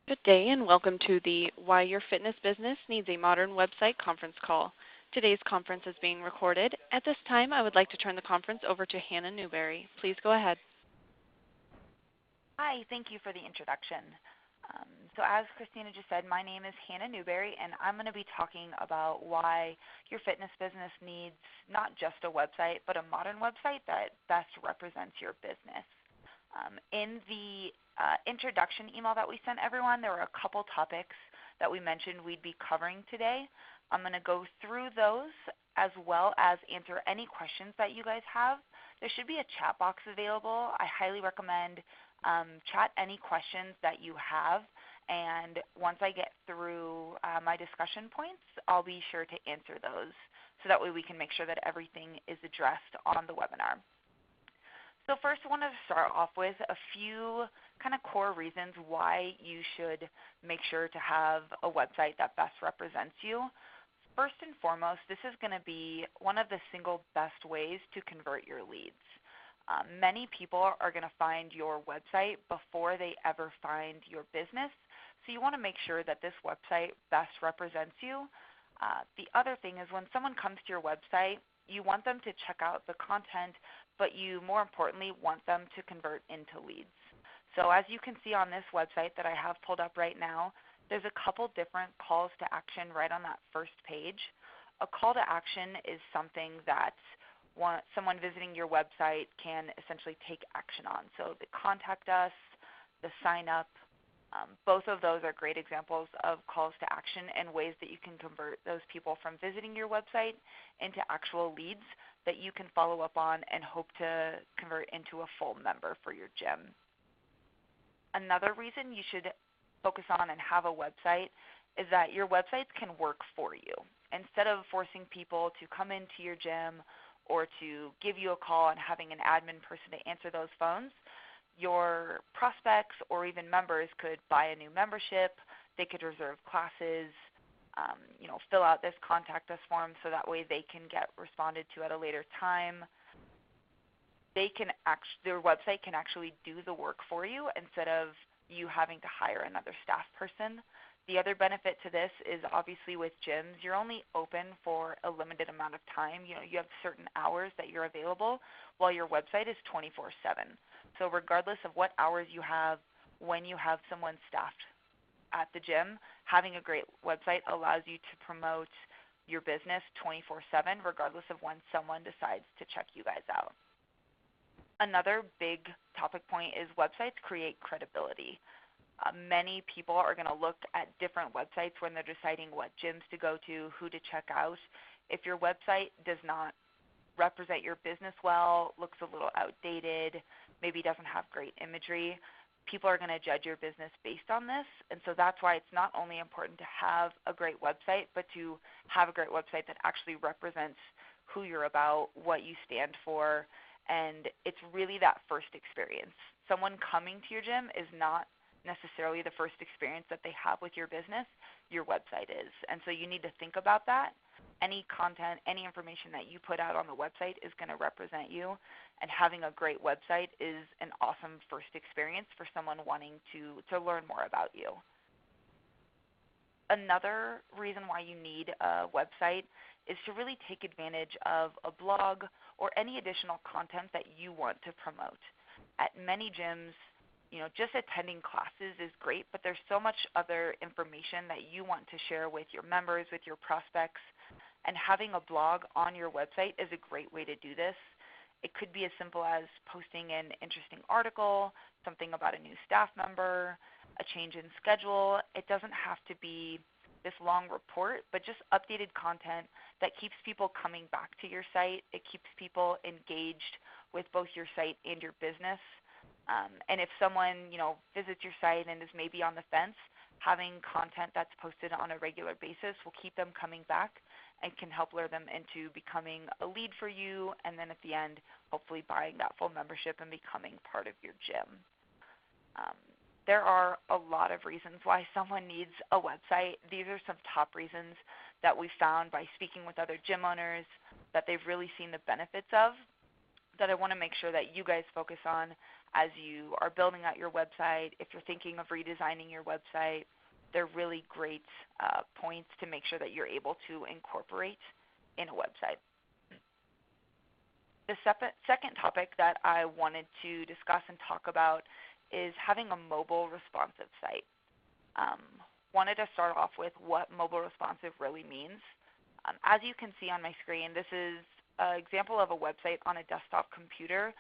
Good day and welcome to the Why Your Fitness Business Needs a Modern Website conference call. Today's conference is being recorded. At this time, I would like to turn the conference over to Hannah Newberry. Please go ahead. Hi, thank you for the introduction. So as Christina just said, my name is Hannah Newberry, and I'm going to be talking about why your fitness business needs not just a website, but a modern website that best represents your business. In the introduction email that we sent everyone, there were a couple topics that we mentioned we'd be covering today. I'm going to go through those as well as answer any questions that you guys have. There should be a chat box available. I highly recommend chat any questions that you have, and once I get through my discussion points, I'll be sure to answer those so that way we can make sure that everything is addressed on the webinar. So first, I wanted to start off with a few kind of core reasons why you should make sure to have a website that best represents you. First and foremost, this is going to be one of the single best ways to convert your leads. Many people are going to find your website before they ever find your business, so you want to make sure that this website best represents you. The other thing is when someone comes to your website, you want them to check out the content, but you more importantly want them to convert into leads. So as you can see on this website that I have pulled up right now, there's a couple different calls to action right on that first page. A call to action is something that someone visiting your website can essentially take action on. So the contact us, the sign up, both of those are great examples of calls to action and ways that you can convert those people from visiting your website into actual leads that you can follow up on and hope to convert into a full member for your gym. Another reason you should focus on and have a website is that your websites can work for you. Instead of forcing people to come into your gym or to give you a call and having an admin person to answer those phones, your prospects or even members could buy a new membership. They could reserve classes, fill out this contact us form so that way they can get responded to at a later time. Their website can actually do the work for you instead of you having to hire another staff person. The other benefit to this is obviously with gyms, you're only open for a limited amount of time. You have certain hours that you're available while your website is 24/7. So regardless of what hours you have, when you have someone staffed at the gym, having a great website allows you to promote your business 24/7 regardless of when someone decides to check you guys out. Another big topic point is websites create credibility. Many people are going to look at different websites when they're deciding what gyms to go to, who to check out. If your website does not represent your business well, looks a little outdated, maybe doesn't have great imagery, people are going to judge your business based on this. And so that's why it's not only important to have a great website, but to have a great website that actually represents who you're about, what you stand for, and it's really that first experience. Someone coming to your gym is not necessarily the first experience that they have with your business. Your website is. And so you need to think about that. Any content, any information that you put out on the website is going to represent you, and having a great website is an awesome first experience for someone wanting to learn more about you. Another reason why you need a website is to really take advantage of a blog or any additional content that you want to promote. At many gyms, just attending classes is great, but there's so much other information that you want to share with your members, with your prospects, and having a blog on your website is a great way to do this. It could be as simple as posting an interesting article, something about a new staff member, a change in schedule. It doesn't have to be this long report, but just updated content that keeps people coming back to your site. It keeps people engaged with both your site and your business. And if someone, visits your site and is maybe on the fence, having content that's posted on a regular basis will keep them coming back and can help lure them into becoming a lead for you, and then at the end, hopefully buying that full membership and becoming part of your gym. There are a lot of reasons why someone needs a website. These are some top reasons that we found by speaking with other gym owners that they've really seen the benefits of, that I want to make sure that you guys focus on as you are building out your website. If you're thinking of redesigning your website, they're really great points to make sure that you're able to incorporate in a website. The second topic that I wanted to discuss and talk about is having a mobile responsive site. Wanted to start off with what mobile responsive really means. As you can see on my screen, this is an example of a website on a desktop computer.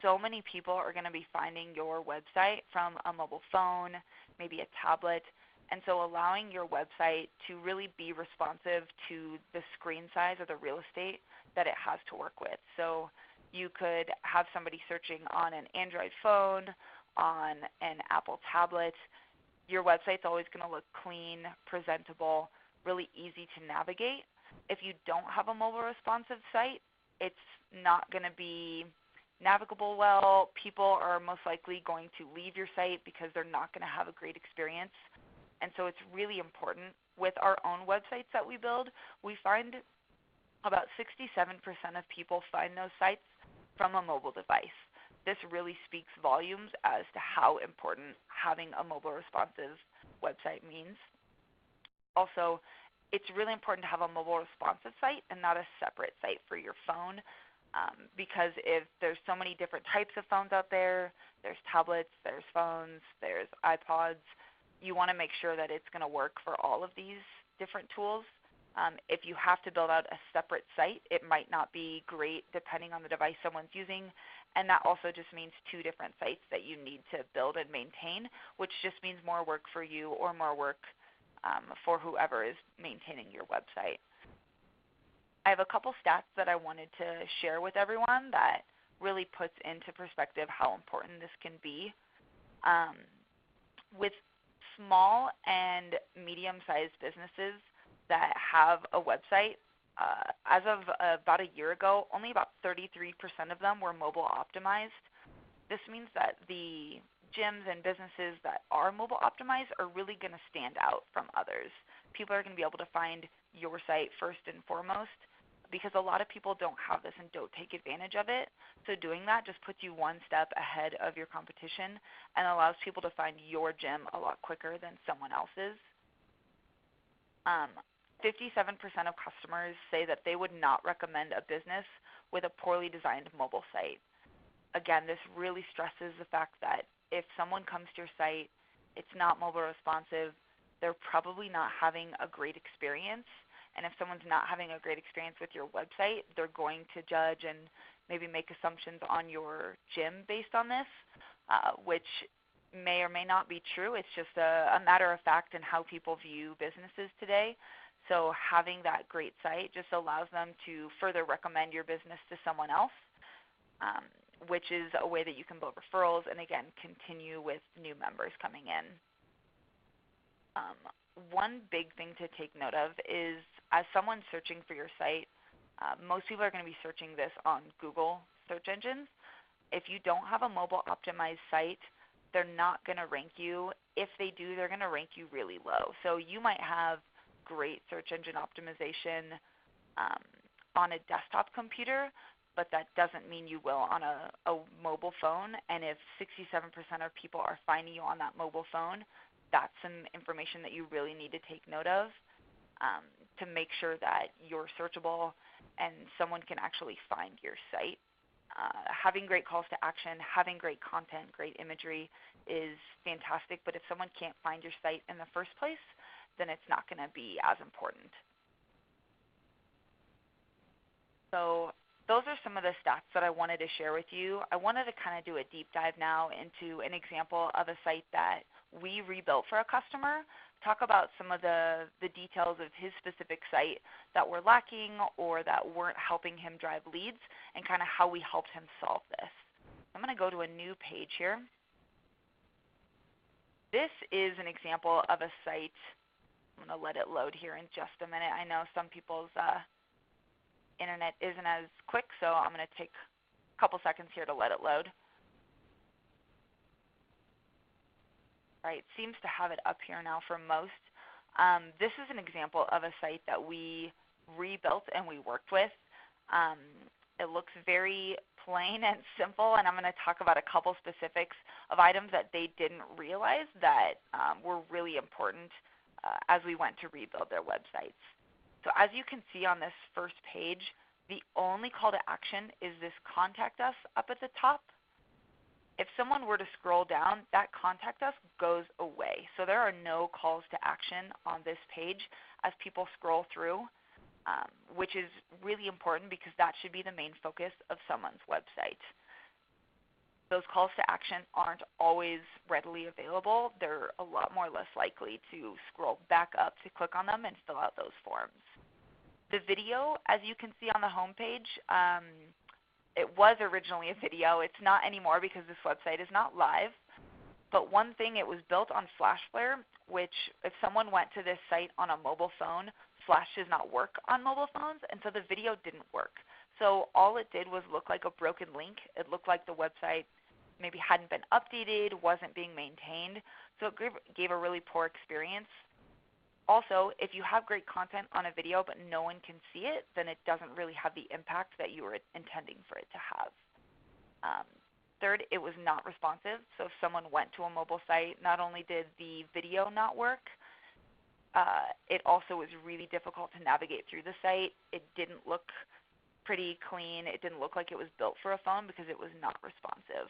So many people are going to be finding your website from a mobile phone, maybe a tablet, and so allowing your website to really be responsive to the screen size of the real estate that it has to work with. So you could have somebody searching on an Android phone, on an Apple tablet. Your website's always going to look clean, presentable, really easy to navigate. If you don't have a mobile responsive site, it's not going to be navigable well. People are most likely going to leave your site because they're not going to have a great experience. And so it's really important. With our own websites that we build, we find about 67% of people find those sites from a mobile device. This really speaks volumes as to how important having a mobile responsive website means. Also, it's really important to have a mobile responsive site and not a separate site for your phone, because if there's so many different types of phones out there, there's tablets, there's phones, there's iPods, you want to make sure that it's going to work for all of these different tools. If you have to build out a separate site, it might not be great depending on the device someone's using, and that also just means two different sites that you need to build and maintain, which just means more work for you or more work for whoever is maintaining your website. I have a couple stats that I wanted to share with everyone that really puts into perspective how important this can be. With small and medium-sized businesses that have a website, as of about a year ago, only about 33% of them were mobile optimized. This means that the gyms and businesses that are mobile optimized are really going to stand out from others. People are going to be able to find your site first and foremost, because a lot of people don't have this and don't take advantage of it. So doing that just puts you one step ahead of your competition and allows people to find your gym a lot quicker than someone else's. 57% of customers say that they would not recommend a business with a poorly designed mobile site. Again, this really stresses the fact that if someone comes to your site, it's not mobile responsive, they're probably not having a great experience. And if someone's not having a great experience with your website, they're going to judge and maybe make assumptions on your gym based on this, which may or may not be true. It's just a matter of fact in how people view businesses today. So having that great site just allows them to further recommend your business to someone else, which is a way that you can build referrals and, again, continue with new members coming in. One big thing to take note of is as someone searching for your site, most people are going to be searching this on Google search engines. If you don't have a mobile optimized site, they're not going to rank you. If they do, they're going to rank you really low. So you might have great search engine optimization on a desktop computer, but that doesn't mean you will on a mobile phone. And if 67% of people are finding you on that mobile phone, that's some information that you really need to take note of to make sure that you're searchable and someone can actually find your site. Having great calls to action, having great content, great imagery is fantastic, but if someone can't find your site in the first place, then it's not going to be as important. So those are some of the stats that I wanted to share with you. I wanted to kind of do a deep dive now into an example of a site that we rebuilt for a customer, talk about some of the details of his specific site that were lacking or that weren't helping him drive leads, and kind of how we helped him solve this. I'm going to go to a new page here. This is an example of a site. I'm going to let it load here in just a minute. I know some people's internet isn't as quick, so I'm going to take a couple seconds here to let it load. All right, seems to have it up here now for most. This is an example of a site that we rebuilt and we worked with. It looks very plain and simple, and I'm going to talk about a couple specifics of items that they didn't realize that were really important as we went to rebuild their websites. So as you can see on this first page, the only call to action is this contact us up at the top. If someone were to scroll down, that contact us goes away. So there are no calls to action on this page as people scroll through, which is really important because that should be the main focus of someone's website. Those calls to action aren't always readily available. They're a lot more less likely to scroll back up to click on them and fill out those forms. The video, as you can see on the home page, it was originally a video. It's not anymore because this website is not live. But one thing, it was built on FlashFlare, which if someone went to this site on a mobile phone, Flash does not work on mobile phones, and so the video didn't work. So all it did was look like a broken link. It looked like the website maybe hadn't been updated, wasn't being maintained. So it gave a really poor experience. Also, if you have great content on a video but no one can see it, then it doesn't really have the impact that you were intending for it to have. Third, it was not responsive. So if someone went to a mobile site, not only did the video not work, it also was really difficult to navigate through the site. It didn't look pretty clean. It didn't look like it was built for a phone because it was not responsive.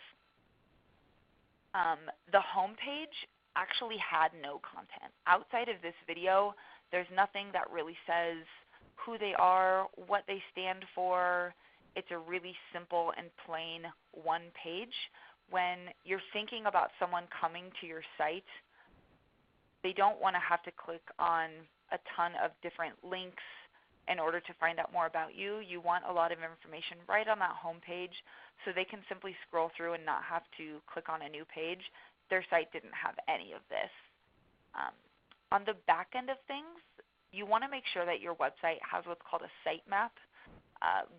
The home page actually had no content. Outside of this video, there's nothing that really says who they are, what they stand for. It's a really simple and plain one page. When you're thinking about someone coming to your site, they don't want to have to click on a ton of different links in order to find out more about you. You want a lot of information right on that home page so they can simply scroll through and not have to click on a new page. Their site didn't have any of this. On the back end of things, you want to make sure that your website has what's called a sitemap.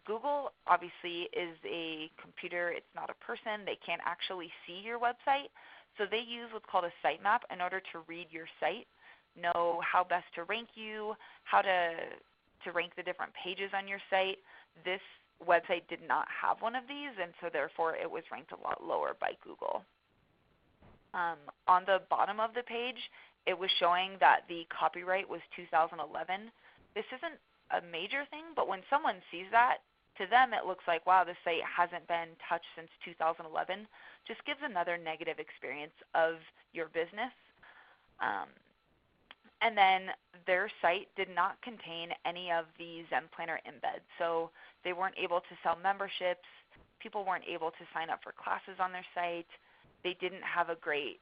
Google obviously is a computer. It's not a person. They can't actually see your website. So they use what's called a sitemap in order to read your site, know how best to rank you, how to rank the different pages on your site. This website did not have one of these, and so therefore it was ranked a lot lower by Google. On the bottom of the page, it was showing that the copyright was 2011. This isn't a major thing, but when someone sees that, to them it looks like, wow, this site hasn't been touched since 2011. Just gives another negative experience of your business. And then their site did not contain any of the Zen Planner embeds. So they weren't able to sell memberships. People weren't able to sign up for classes on their site. They didn't have a great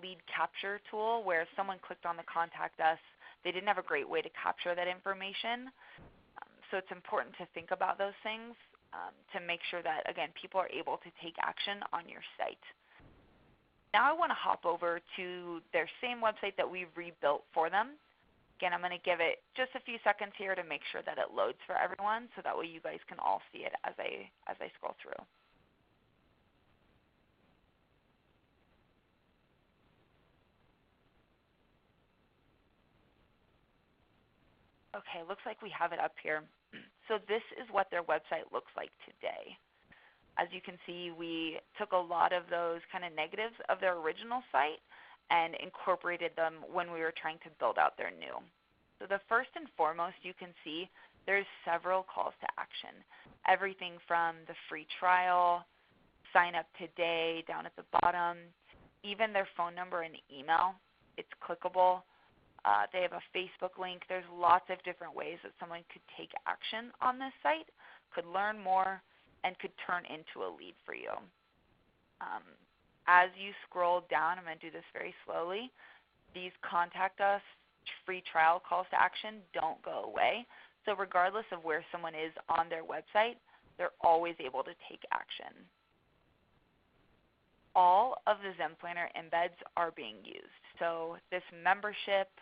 lead capture tool where if someone clicked on the contact us, they didn't have a great way to capture that information. So it's important to think about those things to make sure that, again, people are able to take action on your site. Now I want to hop over to their same website that we've rebuilt for them. Again, I'm going to give it just a few seconds here to make sure that it loads for everyone so that way you guys can all see it as I scroll through. Okay, looks like we have it up here. So this is what their website looks like today. As you can see, we took a lot of those kind of negatives of their original site and incorporated them when we were trying to build out their new. So the first and foremost, you can see there's several calls to action. Everything from the free trial, sign up today down at the bottom, even their phone number and email. It's clickable. They have a Facebook link. There's lots of different ways that someone could take action on this site, could learn more, and could turn into a lead for you. As you scroll down, I'm going to do this very slowly, these contact us free trial calls to action don't go away. So regardless of where someone is on their website, they're always able to take action. All of the Zen Planner embeds are being used. So this membership,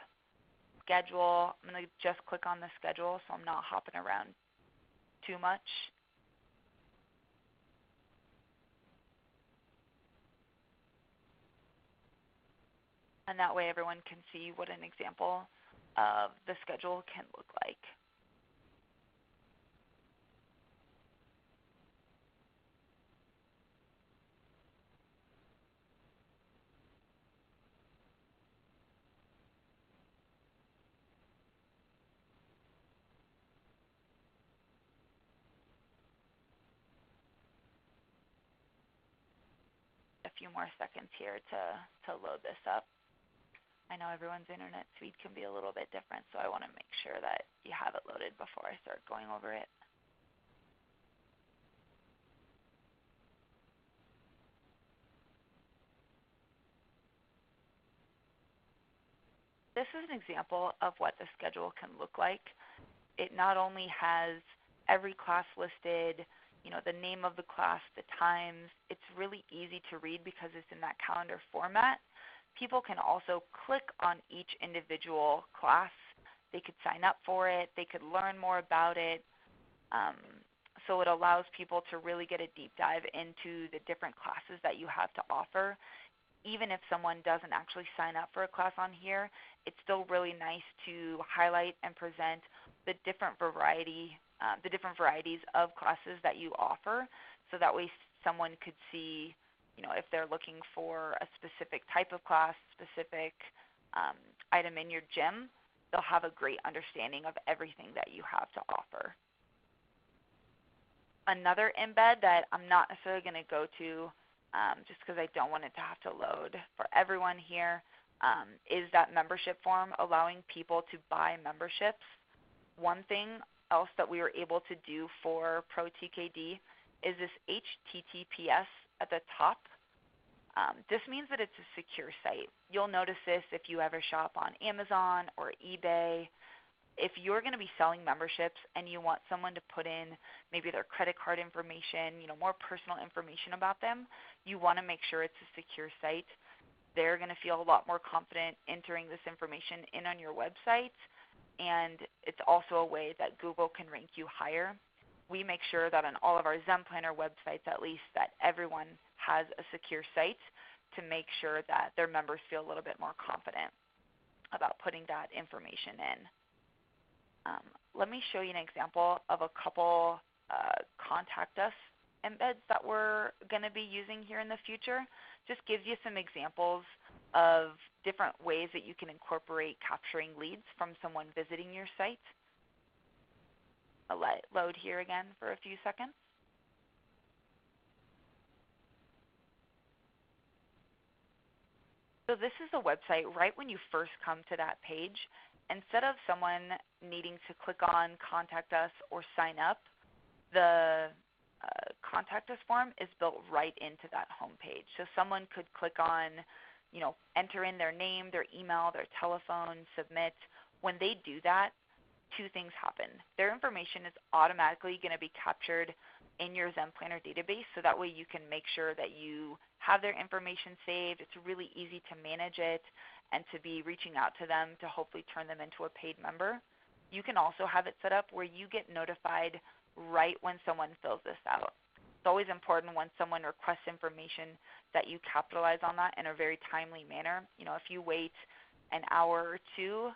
schedule, I'm going to just click on the schedule so I'm not hopping around too much. And that way everyone can see what an example of the schedule can look like. few more seconds here to load this up. I know everyone's internet speed can be a little bit different, so I want to make sure that you have it loaded before I start going over it. This is an example of what the schedule can look like. It not only has every class listed, the name of the class, the times. It's really easy to read because it's in that calendar format. People can also click on each individual class. They could sign up for it. They could learn more about it. So it allows people to really get a deep dive into the different classes that you have to offer. Even if someone doesn't actually sign up for a class on here, it's still really nice to highlight and present the different varieties of classes that you offer, so that way someone could see, if they're looking for a specific type of class, specific item in your gym, they'll have a great understanding of everything that you have to offer. Another embed that I'm not necessarily going to go to, just because I don't want it to have to load for everyone here, is that membership form, allowing people to buy memberships. One thing else that we were able to do for ProTKD is this HTTPS at the top. This means that it's a secure site. You'll notice this if you ever shop on Amazon or eBay. If you're going to be selling memberships and you want someone to put in maybe their credit card information, more personal information about them, you want to make sure it's a secure site. They're going to feel a lot more confident entering this information in on your website, and it's also a way that Google can rank you higher. We make sure that on all of our Zen Planner websites, at least, that everyone has a secure site to make sure that their members feel a little bit more confident about putting that information in. Let me show you an example of a couple contact us embeds that we're going to be using here in the future. Just gives you some examples of different ways that you can incorporate capturing leads from someone visiting your site. I'll let it load here again for a few seconds. So this is the website right when you first come to that page. Instead of someone needing to click on Contact Us or sign up, the Contact Us form is built right into that home page. So someone could click on, enter in their name, their email, their telephone, submit. When they do that, two things happen. Their information is automatically going to be captured in your Zen Planner database, so that way you can make sure that you have their information saved. It's really easy to manage it and to be reaching out to them to hopefully turn them into a paid member. You can also have it set up where you get notified right when someone fills this out. It's always important when someone requests information that you capitalize on that in a very timely manner. If you wait an hour or two,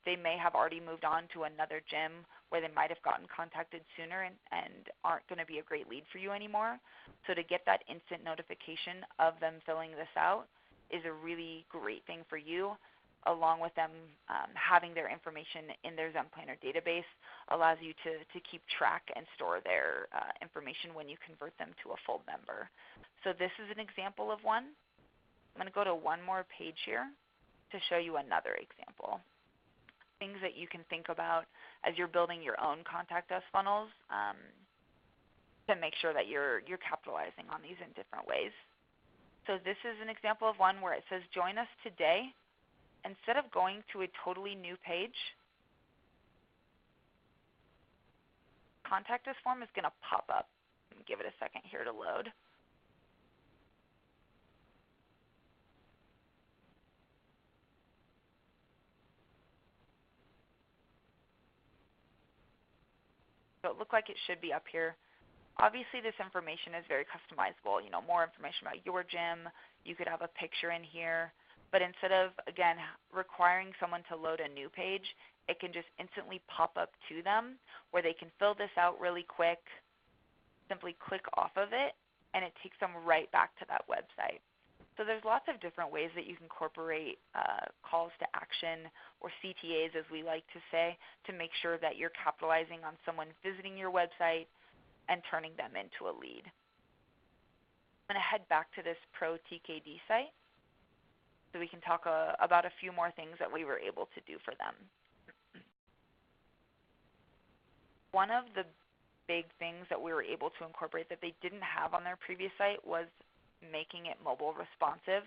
they may have already moved on to another gym where they might have gotten contacted sooner and aren't going to be a great lead for you anymore. So to get that instant notification of them filling this out is a really great thing for you, along with them having their information in their Zen Planner database allows you to keep track and store their information when you convert them to a full member. So this is an example of one. I'm going to go to one more page here to show you another example. Things that you can think about as you're building your own Contact Us funnels to make sure that you're capitalizing on these in different ways. So this is an example of one where it says, join us today. Instead of going to a totally new page, Contact Us form is going to pop up. Give it a second here to load. So it looked like it should be up here. Obviously, this information is very customizable. More information about your gym. You could have a picture in here. But instead of, again, requiring someone to load a new page, it can just instantly pop up to them where they can fill this out really quick, simply click off of it, and it takes them right back to that website. So there's lots of different ways that you can incorporate calls to action, or CTAs as we like to say, to make sure that you're capitalizing on someone visiting your website and turning them into a lead. I'm going to head back to this Pro TKD site so we can talk about a few more things that we were able to do for them. One of the big things that we were able to incorporate that they didn't have on their previous site was making it mobile responsive.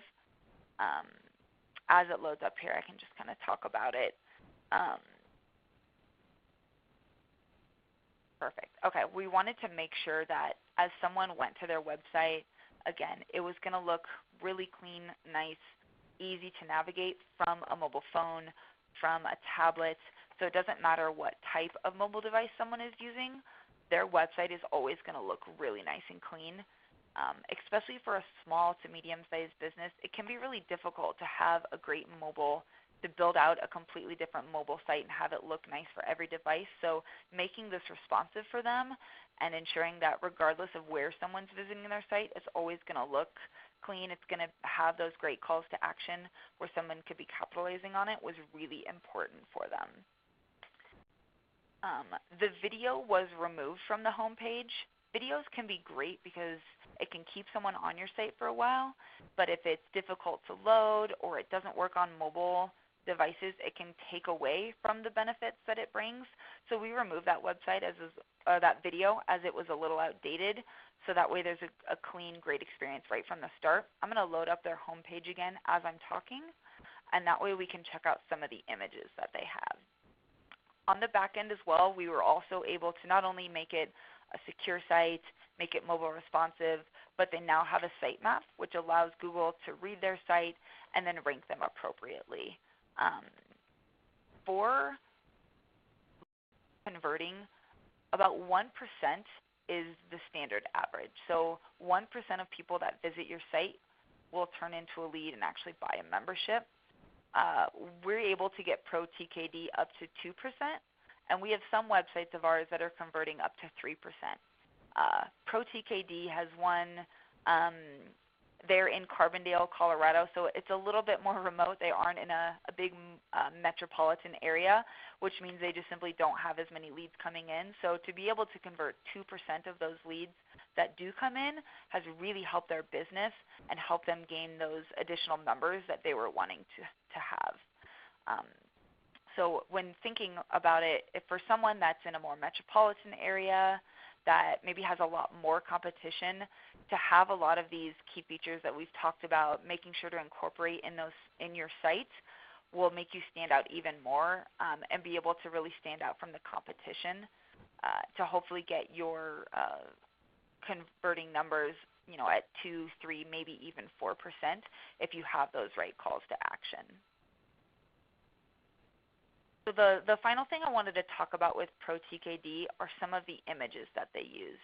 As it loads up here, I can just kind of talk about it. Perfect. Okay, we wanted to make sure that as someone went to their website, again, it was going to look really clean, nice, easy to navigate from a mobile phone, from a tablet. So it doesn't matter what type of mobile device someone is using, their website is always going to look really nice and clean. Especially for a small to medium-sized business, it can be really difficult to have a great mobile, to build out a completely different mobile site and have it look nice for every device. So making this responsive for them and ensuring that regardless of where someone's visiting their site, it's always going to look clean, it's going to have those great calls to action where someone could be capitalizing on it, was really important for them. The video was removed from the homepage. Videos can be great because it can keep someone on your site for a while, but if it's difficult to load or it doesn't work on mobile devices, it can take away from the benefits that it brings. So we removed that website that video as it was a little outdated, so that way there's a clean, great experience right from the start. I'm going to load up their homepage again as I'm talking, and that way we can check out some of the images that they have. On the back end as well, we were also able to not only make it a secure site, make it mobile responsive, but they now have a sitemap, which allows Google to read their site and then rank them appropriately. For converting, about 1% is the standard average. So 1% of people that visit your site will turn into a lead and actually buy a membership. We're able to get Pro TKD up to 2%, and we have some websites of ours that are converting up to 3%. Pro TKD has one, they're in Carbondale, Colorado, so it's a little bit more remote. They aren't in a big metropolitan area, which means they just simply don't have as many leads coming in. So to be able to convert 2% of those leads that do come in has really helped their business and helped them gain those additional members that they were wanting to have. So when thinking about it, if for someone that's in a more metropolitan area that maybe has a lot more competition, to have a lot of these key features that we've talked about, making sure to incorporate in your site will make you stand out even more and be able to really stand out from the competition to hopefully get your converting numbers, at 2, 3, maybe even 4% if you have those right calls to action. So the final thing I wanted to talk about with Pro TKD are some of the images that they used.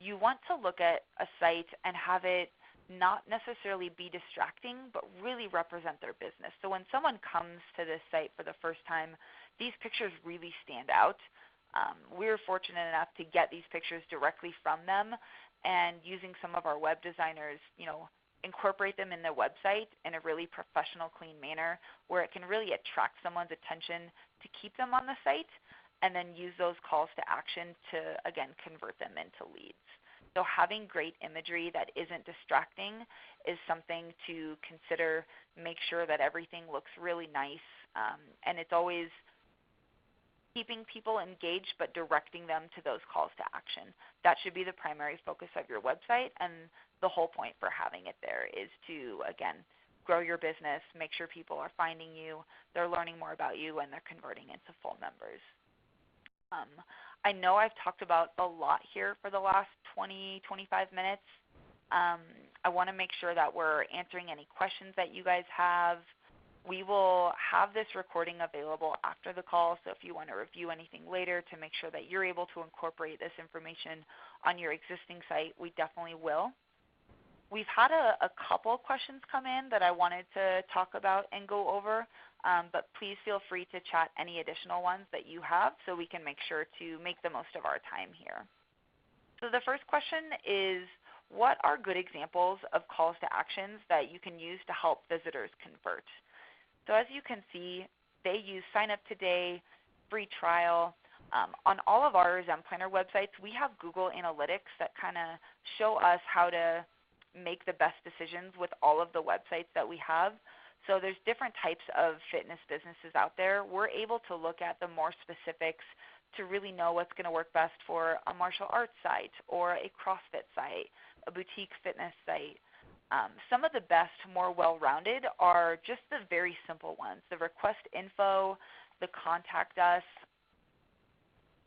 You want to look at a site and have it not necessarily be distracting, but really represent their business. So when someone comes to this site for the first time, these pictures really stand out. We're fortunate enough to get these pictures directly from them, and using some of our web designers, incorporate them in their website in a really professional, clean manner where it can really attract someone's attention to keep them on the site, and then use those calls to action to, again, convert them into leads. So having great imagery that isn't distracting is something to consider. Make sure that everything looks really nice, and it's always keeping people engaged but directing them to those calls to action. That should be the primary focus of your website, and the whole point for having it there is to, again, grow your business, make sure people are finding you, they're learning more about you, and they're converting into full members. I know I've talked about a lot here for the last 20, 25 minutes. I want to make sure that we're answering any questions that you guys have. We will have this recording available after the call, so if you want to review anything later to make sure that you're able to incorporate this information on your existing site, we definitely will. We've had a couple questions come in that I wanted to talk about and go over, but please feel free to chat any additional ones that you have so we can make sure to make the most of our time here. So the first question is, what are good examples of calls to actions that you can use to help visitors convert? So as you can see, they use sign up today, free trial. On all of our Zen Planner websites, we have Google Analytics that kind of show us how to make the best decisions with all of the websites that we have. So there's different types of fitness businesses out there. We're able to look at the more specifics to really know what's going to work best for a martial arts site or a CrossFit site, a boutique fitness site. Some of the best, more well-rounded are just the very simple ones, the request info, the contact us.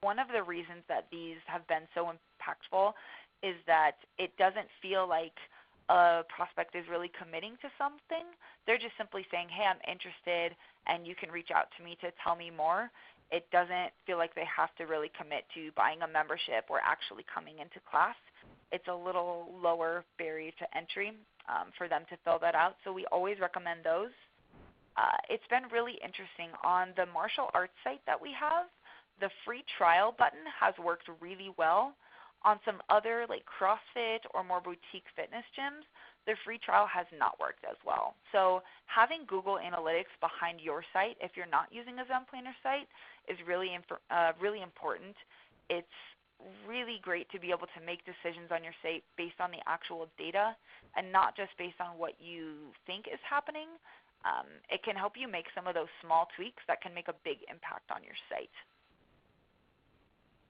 One of the reasons that these have been so impactful is that it doesn't feel like a prospect is really committing to something. They're just simply saying, hey, I'm interested, and you can reach out to me to tell me more. It doesn't feel like they have to really commit to buying a membership or actually coming into class. It's a little lower barrier to entry for them to fill that out, so we always recommend those. It's been really interesting. On the martial arts site that we have, the free trial button has worked really well. On some other like CrossFit or more boutique fitness gyms, the free trial has not worked as well. So having Google Analytics behind your site, if you're not using a Zen Planner site, is really important. It's really great to be able to make decisions on your site based on the actual data and not just based on what you think is happening. It can help you make some of those small tweaks that can make a big impact on your site.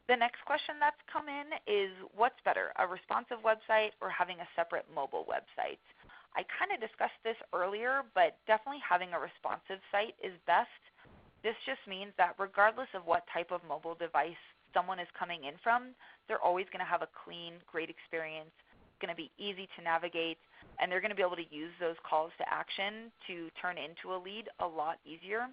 The next question that's come in is, what's better, a responsive website or having a separate mobile website? I kind of discussed this earlier, but definitely having a responsive site is best. This just means that regardless of what type of mobile device someone is coming in from, they're always going to have a clean, great experience. It's going to be easy to navigate, and they're going to be able to use those calls to action to turn into a lead a lot easier.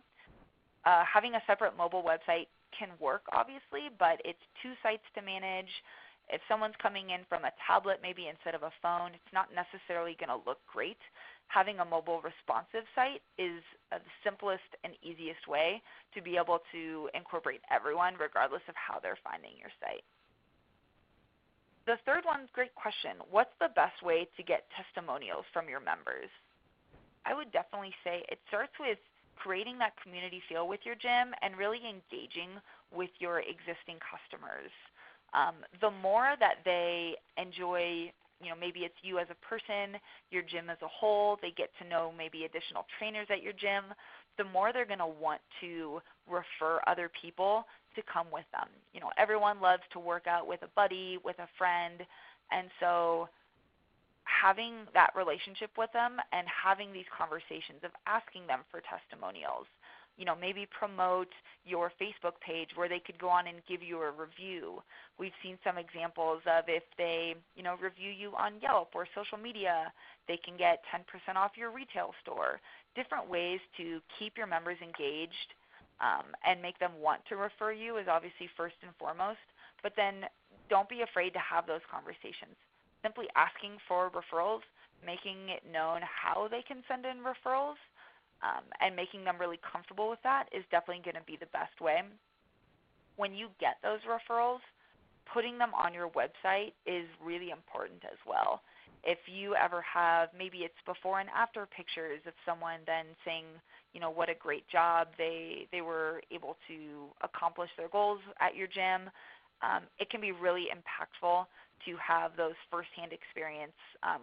Having a separate mobile website can work, obviously, but it's two sites to manage. If someone's coming in from a tablet maybe instead of a phone, it's not necessarily going to look great. Having a mobile responsive site is the simplest and easiest way to be able to incorporate everyone regardless of how they're finding your site. The third one's a great question. What's the best way to get testimonials from your members? I would definitely say it starts with creating that community feel with your gym and really engaging with your existing customers. The more that they enjoy, maybe it's you as a person, your gym as a whole, they get to know maybe additional trainers at your gym, the more they're going to want to refer other people to come with them. Everyone loves to work out with a buddy, with a friend, and so having that relationship with them and having these conversations of asking them for testimonials. Maybe promote your Facebook page where they could go on and give you a review. We've seen some examples of if they, review you on Yelp or social media, they can get 10% off your retail store. Different ways to keep your members engaged and make them want to refer you is obviously first and foremost, but then don't be afraid to have those conversations. Simply asking for referrals, making it known how they can send in referrals, and making them really comfortable with that is definitely going to be the best way. When you get those referrals, putting them on your website is really important as well. If you ever have, maybe it's before and after pictures of someone then saying, what a great job they were able to accomplish their goals at your gym, it can be really impactful to have those firsthand experience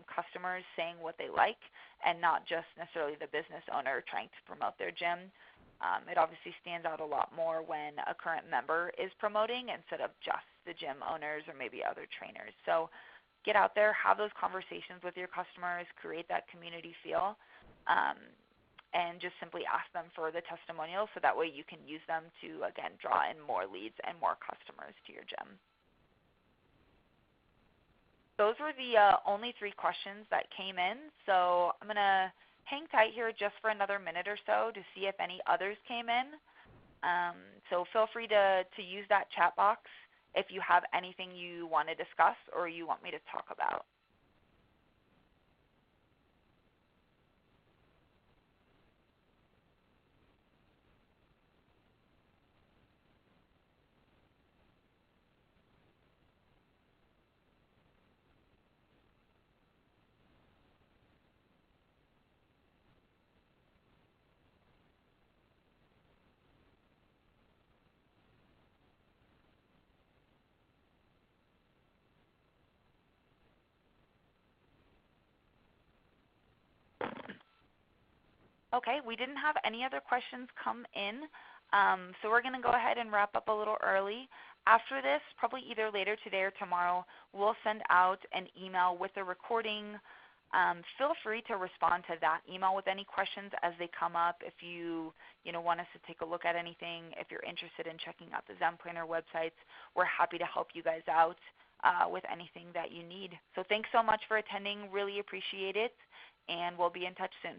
customers saying what they like and not just necessarily the business owner trying to promote their gym. It obviously stands out a lot more when a current member is promoting instead of just the gym owners or maybe other trainers. So get out there, have those conversations with your customers, create that community feel, and just simply ask them for the testimonials so that way you can use them to, again, draw in more leads and more customers to your gym. Those were the only 3 questions that came in, so I'm going to hang tight here just for another minute or so to see if any others came in. So feel free to use that chat box if you have anything you want to discuss or you want me to talk about. Okay, we didn't have any other questions come in, so we're going to go ahead and wrap up a little early. After this, probably either later today or tomorrow, we'll send out an email with a recording. Feel free to respond to that email with any questions as they come up. If you want us to take a look at anything, if you're interested in checking out the Zen Planner websites, we're happy to help you guys out with anything that you need. So thanks so much for attending. Really appreciate it, and we'll be in touch soon.